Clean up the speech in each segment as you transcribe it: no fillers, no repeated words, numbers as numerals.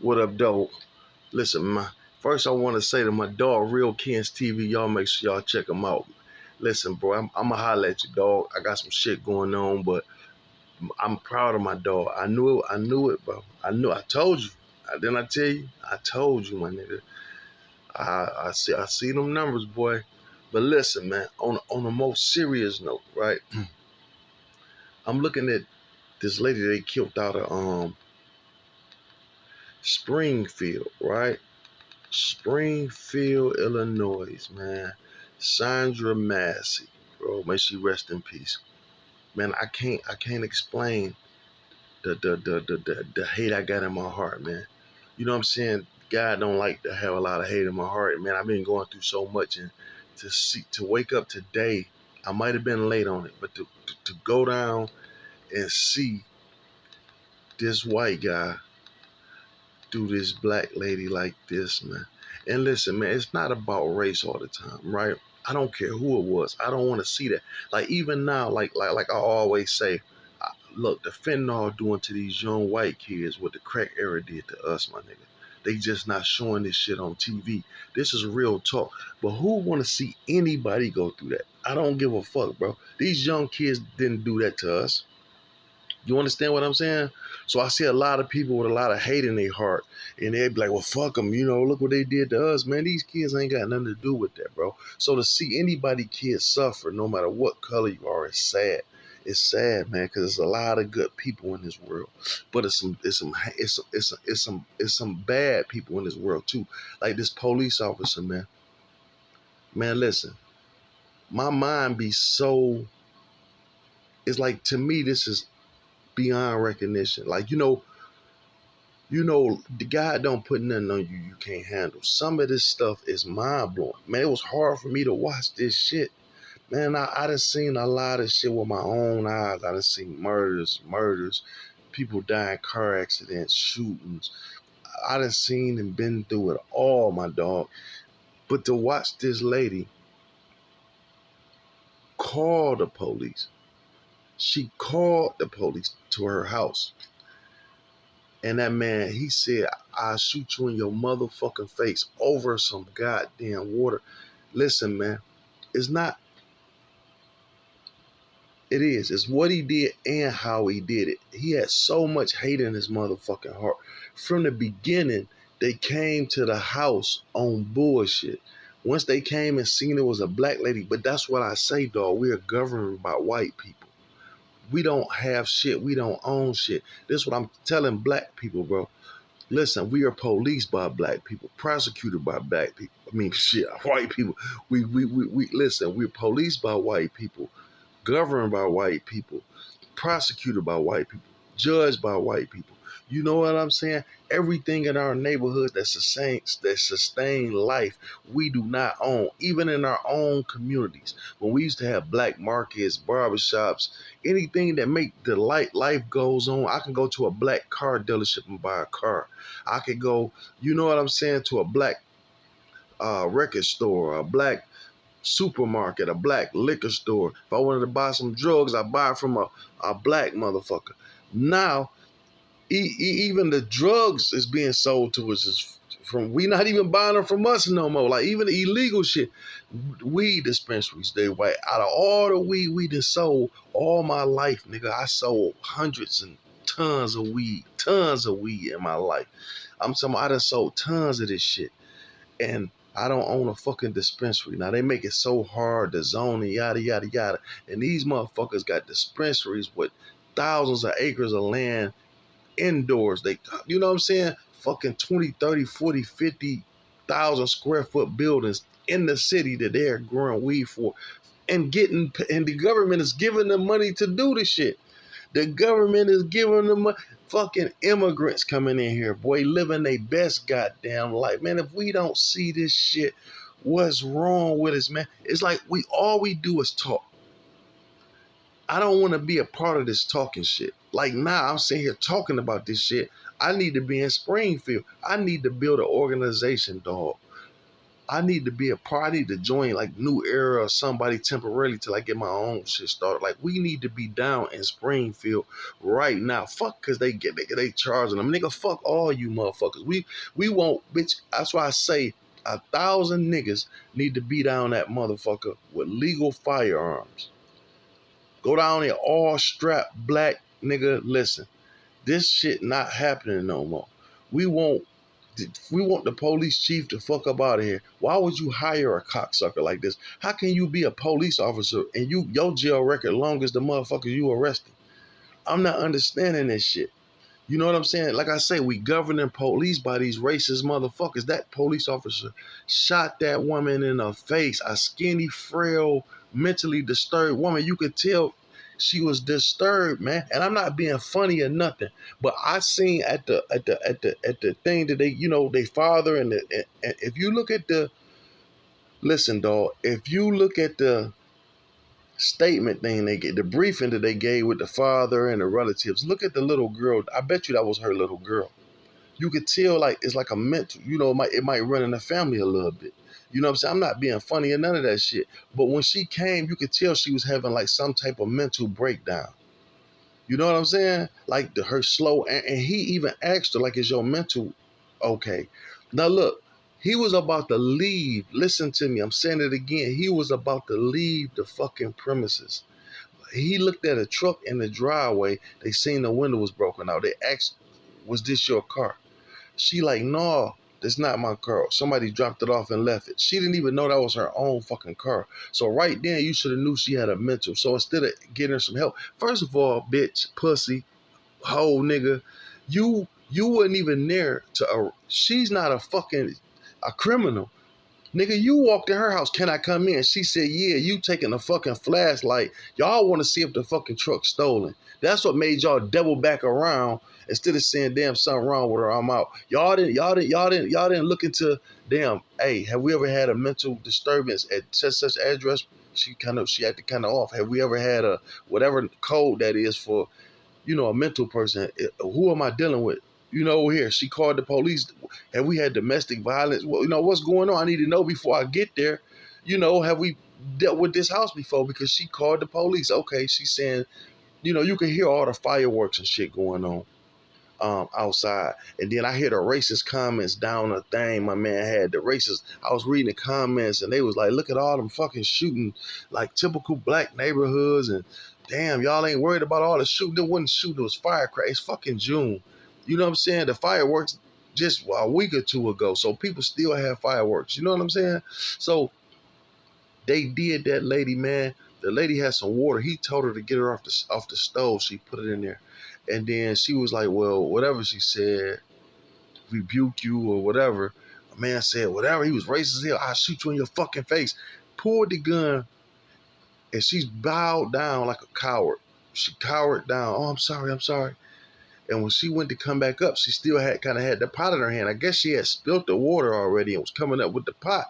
What up, dog? Listen, first I want to say to my dog, Real Kens TV, y'all make sure y'all check him out. Listen, bro, I'm going to holler at you, dog. I got some shit going on, but I'm proud of my dog. I knew it, bro. I told you. Didn't I tell you? I told you, my nigga. I see them numbers, boy. But listen, man, on a more serious note, right? I'm looking at this lady they killed out of Springfield, right? Springfield, Illinois, man. sonyaMassey, bro. May she rest in peace. Man, I can't explain the hate I got in my heart, man. You know what I'm saying? God don't like to have a lot of hate in my heart, man. I've been going through so much, and to wake up today, I might have been late on it, but to go down and see this white guy do this black lady like this, man. And listen, man, it's not about race all the time, right? I don't care who it was. I don't want to see that. Like even now, like I always say, look, the fentanyl doing to these young white kids what the crack era did to us, my nigga. They just not showing this shit on TV. This is real talk. But who want to see anybody go through that? I don't give a fuck, bro. These young kids didn't do that to us. You understand what I'm saying? So I see a lot of people with a lot of hate in their heart, and they be like, well, fuck them, look what they did to us, man. These kids ain't got nothing to do with that, bro. So to see anybody kids suffer, no matter what color you are, it's sad. It's sad, man, because there's a lot of good people in this world, but it's some bad people in this world too. Like this police officer, man. Man, listen, my mind be so. It's like to me, this is beyond recognition. Like the God don't put nothing on you you can't handle. Some of this stuff is mind blowing. Man, it was hard for me to watch this shit. Man, I done seen a lot of shit with my own eyes. I done seen murders, people dying, car accidents, shootings. I done seen and been through it all, my dog. But to watch this lady call the police, she called the police to her house. And that man, he said, I'll shoot you in your motherfucking face over some goddamn water. Listen, man, it's not, it is. It's what he did and how he did it. He had so much hate in his motherfucking heart. From the beginning, they came to the house on bullshit. Once they came and seen it was a black lady, but that's what I say, dog. We are governed by white people. We don't have shit. We don't own shit. This is what I'm telling black people, bro. Listen, we are policed by black people, prosecuted by black people. I mean, shit, white people. We listen, we're policed by white people, governed by white people, prosecuted by white people, judged by white people. You know what I'm saying? Everything in our neighborhood that sustain life, we do not own. Even in our own communities, when we used to have black markets, barbershops, anything that make the life goes on. I can go to a black car dealership and buy a car. I could go, you know what I'm saying, to a black record store, a black supermarket, a black liquor store. If I wanted to buy some drugs, I buy it from a black motherfucker. Now, even the drugs is being sold to us is from, we not even buying them from us no more. Like even the illegal shit, weed dispensaries, they white. Out of all the weed we done sold all my life, nigga, I sold hundreds and tons of weed in my life. I'm talking, I done sold tons of this shit. And I don't own a fucking dispensary. Now they make it so hard, the zoning, yada, yada, yada. And these motherfuckers got dispensaries with thousands of acres of land indoors. They, you know what I'm saying? Fucking 20, 30, 40, 50,000 square foot buildings in the city that they're growing weed for and the government is giving them money to do the shit. The government is giving them fucking immigrants coming in here, boy, living their best goddamn life. Man, if we don't see this shit, what's wrong with us, man? It's like all we do is talk. I don't want to be a part of this talking shit. Like now I'm sitting here talking about this shit. I need to be in Springfield. I need to build an organization, dog. I need to be a part. I need to join like New Era or somebody temporarily till I get my own shit started. Like we need to be down in Springfield right now. Fuck, cause they charging them, nigga. Fuck all you motherfuckers. We won't, bitch. That's why I say 1,000 niggas need to be down that motherfucker with legal firearms. Go down there all strapped black nigga. Listen, this shit not happening no more. We won't we want the police chief to fuck up out of here. Why would you hire a cocksucker like this? How can you be a police officer and your jail record long as the motherfuckers you arrested? I'm not understanding this shit. You know what I'm saying? Like I say, we governing police by these racist motherfuckers. That police officer shot that woman in the face. A skinny, frail, mentally disturbed woman. You could tell she was disturbed, man. And I'm not being funny or nothing, but I seen at the thing that they, they father and if you look at the listen, dog. If you look at the statement thing they get, the briefing that they gave with the father and the relatives, look at the little girl. I bet you that was her little girl. You could tell like it's like a mental, it might run in the family a little bit. You know what I'm saying? I'm not being funny or none of that shit. But when she came, you could tell she was having like some type of mental breakdown. You know what I'm saying? Like her slow, and he even asked her, like, is your mental okay? Now look, he was about to leave. Listen to me, I'm saying it again. He was about to leave the fucking premises. He looked at a truck in the driveway. They seen the window was broken out. They asked, was this your car? She like, no, that's not my car. Somebody dropped it off and left it. She didn't even know that was her own fucking car. So right then, you should have knew she had a mental. So instead of getting her some help, first of all, bitch, pussy, hoe, nigga, you wasn't even there to. She's not a criminal. Nigga, you walked in her house. Can I come in? She said, yeah, you taking a fucking flashlight. Y'all want to see if the fucking truck's stolen. That's what made y'all double back around instead of saying, damn, something wrong with her, I'm out. Y'all didn't look into, damn, hey, have we ever had a mental disturbance at such address? She acted kind of off. Have we ever had a whatever code that is for a mental person? Who am I dealing with? Here, she called the police. Have we had domestic violence? Well, what's going on? I need to know before I get there. Have we dealt with this house before? Because she called the police. Okay, she's saying, you can hear all the fireworks and shit going on outside. And then I hear the racist comments down the thing. My man had the racist. I was reading the comments and they was like, look at all them fucking shooting, like typical black neighborhoods. And damn, y'all ain't worried about all the shooting. It wasn't shooting, it was firecrackers. It's fucking June. You know what I'm saying? The fireworks just a week or two ago. So people still have fireworks. You know what I'm saying? So they did that lady, man. The lady had some water. He told her to get her off the stove. She put it in there. And then she was like, well, whatever she said, rebuke you or whatever. A man said, whatever. He was racist as hell. I'll shoot you in your fucking face. Pulled the gun and she's bowed down like a coward. She cowered down. Oh, I'm sorry. I'm sorry. And when she went to come back up, she still had the pot in her hand. I guess she had spilt the water already and was coming up with the pot.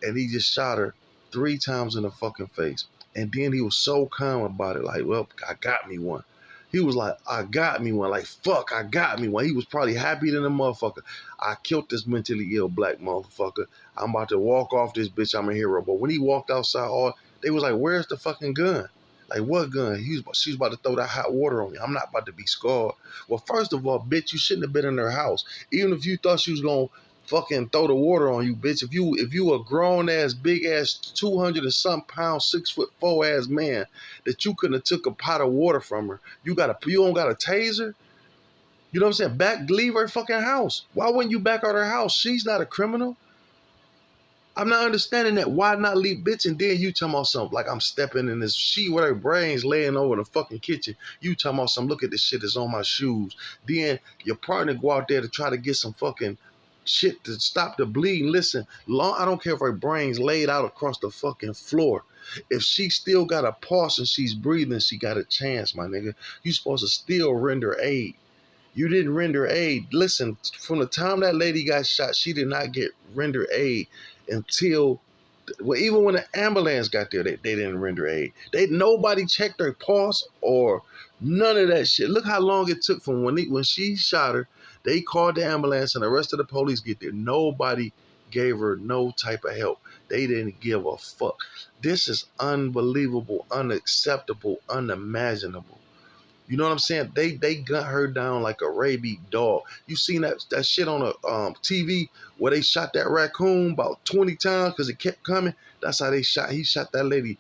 And he just shot her 3 times in the fucking face. And then he was so calm about it, like, well, I got me one. He was like, I got me one. Like, fuck, I got me one. He was probably happy than a motherfucker. I killed this mentally ill black motherfucker. I'm about to walk off this bitch. I'm a hero. But when he walked outside, they was like, where's the fucking gun? Like, what gun? She's about to throw that hot water on me. I'm not about to be scarred. Well, first of all, bitch, you shouldn't have been in her house. Even if you thought she was going to fucking throw the water on you, bitch. If you a grown ass, big ass, 200 and some pounds, 6'4" ass man, that you couldn't have took a pot of water from her. You don't got a taser? You know what I'm saying? Leave her fucking house. Why wouldn't you back out her house? She's not a criminal. I'm not understanding that. Why not leave, bitch? And then you talking about something like I'm stepping in this sheet with her brains laying over the fucking kitchen. You talking about some, look at this shit that's on my shoes. Then your partner go out there to try to get some fucking shit to stop the bleeding. Listen, I don't care if her brains laid out across the fucking floor. If she still got a pulse and she's breathing, she got a chance, my nigga. You supposed to still render aid. You didn't render aid. Listen, from the time that lady got shot, she did not get render aid until, well, even when the ambulance got there, they didn't render aid. Nobody checked her pulse or none of that shit. Look how long it took from when she shot her. They called the ambulance and the rest of the police get there. Nobody gave her no type of help. They didn't give a fuck. This is unbelievable, unacceptable, unimaginable. You know what I'm saying? They gun her down like a rabid dog. You seen that shit on a TV where they shot that raccoon about 20 times because it kept coming? That's how they shot. He shot that lady,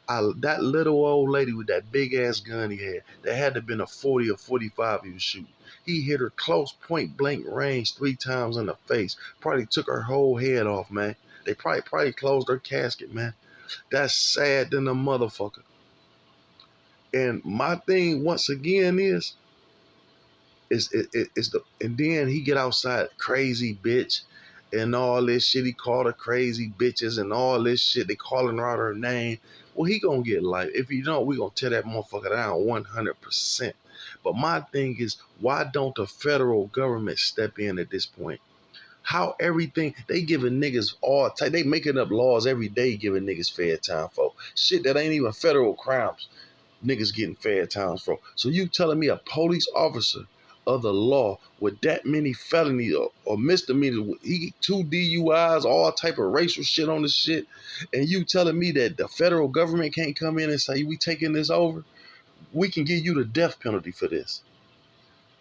that little old lady with that big ass gun he had. That had to have been a 40 or 45 he was shooting. He hit her close point blank range 3 times in the face. Probably took her whole head off, man. They probably closed her casket, man. That's sad than a motherfucker. And my thing once again is the, and then he get outside crazy bitch and all this shit. He called her crazy bitches and all this shit. They calling her out her name. Well, he gonna get life. If you don't, we gonna tear that motherfucker down 100%. But my thing is, why don't the federal government step in at this point? How everything they giving niggas all type, they making up laws every day giving niggas fair time for shit that ain't even federal crimes. Niggas getting fair times for. So you telling me a police officer of the law with that many felonies or misdemeanors, he 2 DUIs, all type of racial shit on the shit, and you telling me that the federal government can't come in and say we taking this over? We can give you the death penalty for this.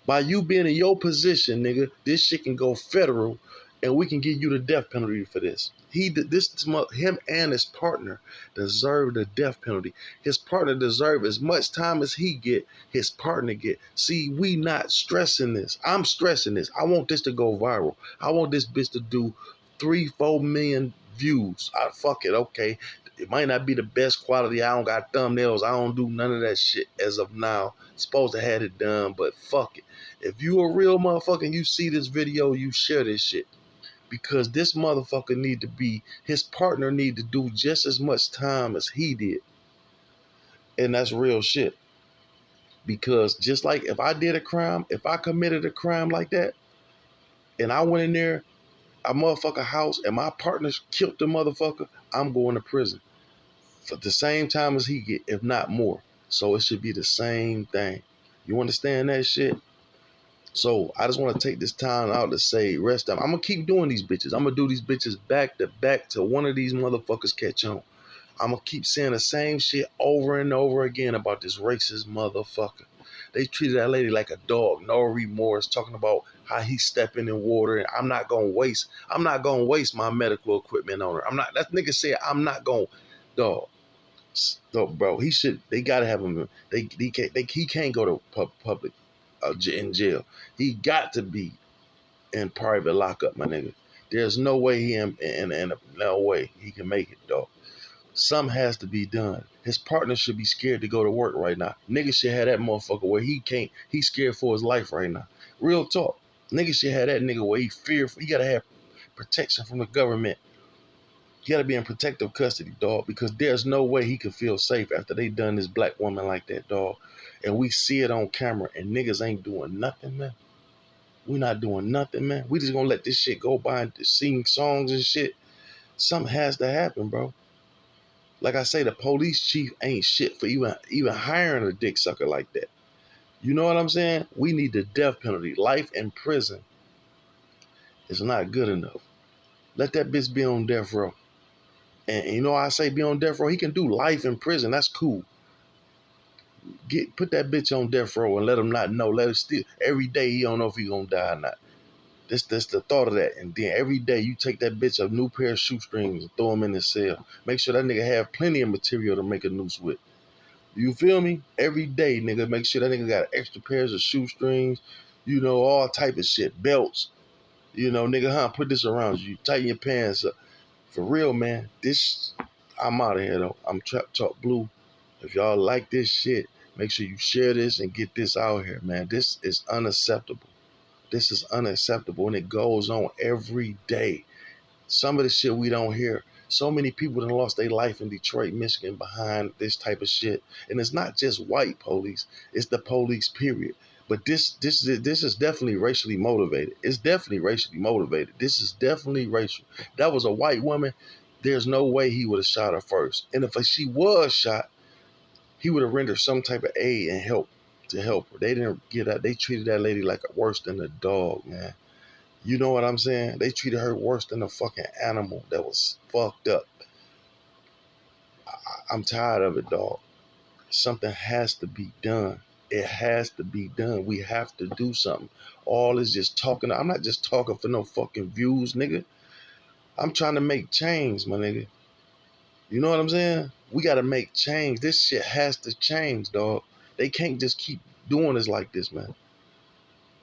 By you being in your position, nigga, this shit can go federal, and we can give you the death penalty for this. Him and his partner deserve the death penalty. His partner deserve as much time as he get. His partner get. See, we not stressing this. I'm stressing this. I want this to go viral. I want this bitch to do 3-4 million views. Fuck it. Okay, it might not be the best quality. I don't got thumbnails. I don't do none of that shit as of now. Supposed to have it done, but fuck it. If you a real motherfucker and you see this video, you share this shit. Because this motherfucker need to be, his partner need to do just as much time as he did. And that's real shit. Because just like if I did a crime, if I committed a crime like that, and I went in there, a motherfucker house, and my partner killed the motherfucker, I'm going to prison for the same time as he get, if not more. So it should be the same thing. You understand that shit? So I just want to take this time out to say, rest up. I'm gonna keep doing these bitches. I'm gonna do these bitches back to back till one of these motherfuckers catch on. I'm gonna keep saying the same shit over and over again about this racist motherfucker. They treated that lady like a dog, no remorse, talking about how he's stepping in water and I'm not gonna waste my medical equipment on her. That nigga said I'm not gonna, dog. No, bro, he should. They gotta have him. He can't go to public in jail. He got to be in private lockup, my nigga. There's no way no way he can make it, dog. Something has to be done. His partner should be scared to go to work right now. Nigga should have that motherfucker where he can't. He's scared for his life right now. Real talk. Nigga should have that nigga where he fearful. He gotta have protection from the government. He gotta be in protective custody, dog, because there's no way he could feel safe after they done this black woman like that, dog. And we see it on camera, and niggas ain't doing nothing, man. We not doing nothing, man. We just gonna let this shit go by and sing songs and shit. Something has to happen, bro. Like I say, the police chief ain't shit for even hiring a dick sucker like that. You know what I'm saying? We need the death penalty. Life in prison is not good enough. Let that bitch be on death row. And you know I say be on death row. He can do life in prison. That's cool. Put that bitch on death row and let him not know. Let him still every day he don't know if he gonna die or not. That's the thought of that. And then every day you take that bitch a new pair of shoestrings and throw him in the cell. Make sure that nigga have plenty of material to make a noose with. You feel me? Every day, nigga, make sure that nigga got extra pairs of shoestrings, all type of shit. Belts. Nigga, put this around you. Tighten your pants up. For real, man. I'm out of here, though. I'm Trap Talk Blue. If y'all like this shit, make sure you share this and get this out here, man. This is unacceptable. This is unacceptable, and it goes on every day. Some of the shit we don't hear. So many people that lost their life in Detroit, Michigan behind this type of shit. And it's not just white police. It's the police, period. But this is definitely racially motivated. It's definitely racially motivated. This is definitely racial. That was a white woman. There's no way he would have shot her first. And if she was shot, he would have rendered some type of aid and help to help her. They didn't get that. They treated that lady like worse than a dog, man. You know what I'm saying? They treated her worse than a fucking animal that was fucked up. I'm tired of it, dog. Something has to be done. It has to be done. We have to do something. All is just talking. I'm not just talking for no fucking views, nigga. I'm trying to make change, my nigga. You know what I'm saying? We got to make change. This shit has to change, dog. They can't just keep doing this like this, man.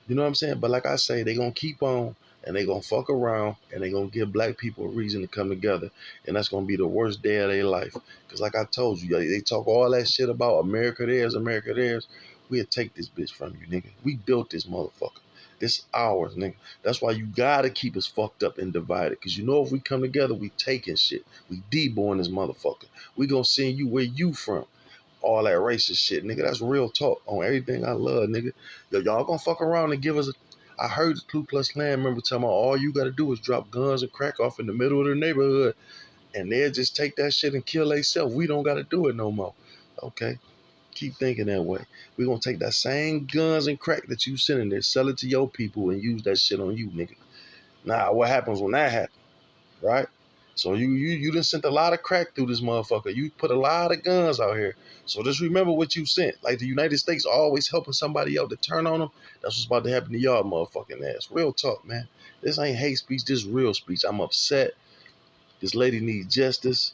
You know what I'm saying? But like I say, they gonna keep on and they gonna fuck around and they gonna give black people a reason to come together. And that's gonna be the worst day of their life. Cause like I told you, they talk all that shit about America theirs, America theirs. We'll take this bitch from you, nigga. We built this motherfucker. This ours, nigga. That's why you gotta keep us fucked up and divided. Cause you know if we come together, we taking shit. We deboing this motherfucker. We gonna send you where you from. All that racist shit, nigga. That's real talk on everything I love, nigga. Y'all gonna fuck around and give us a. I heard the Ku Klux Klan member tell me all you gotta do is drop guns and crack off in the middle of the neighborhood and they'll just take that shit and kill themselves. We don't gotta do it no more. Okay? Keep thinking that way. We're gonna take that same guns and crack that you sending there, sell it to your people and use that shit on you, nigga. Now, what happens when that happens? Right? So you done sent a lot of crack through this motherfucker. You put a lot of guns out here. So just remember what you sent. Like the United States always helping somebody else to turn on them. That's what's about to happen to y'all motherfucking ass. Real talk, man. This ain't hate speech. This real speech. I'm upset. This lady needs justice.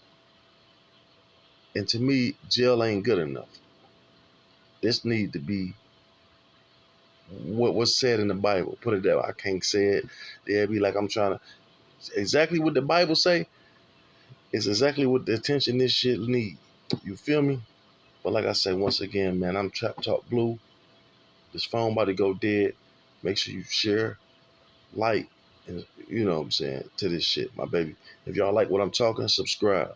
And to me, jail ain't good enough. This need to be what was said in the Bible. Put it that way. I can't say it. They'll be like I'm trying to exactly what the Bible say. It's exactly what the attention this shit need. You feel me? But like I say, once again, man, I'm Trap Talk Blue. This phone about to go dead. Make sure you share, like, and you know what I'm saying, to this shit, my baby. If y'all like what I'm talking, subscribe.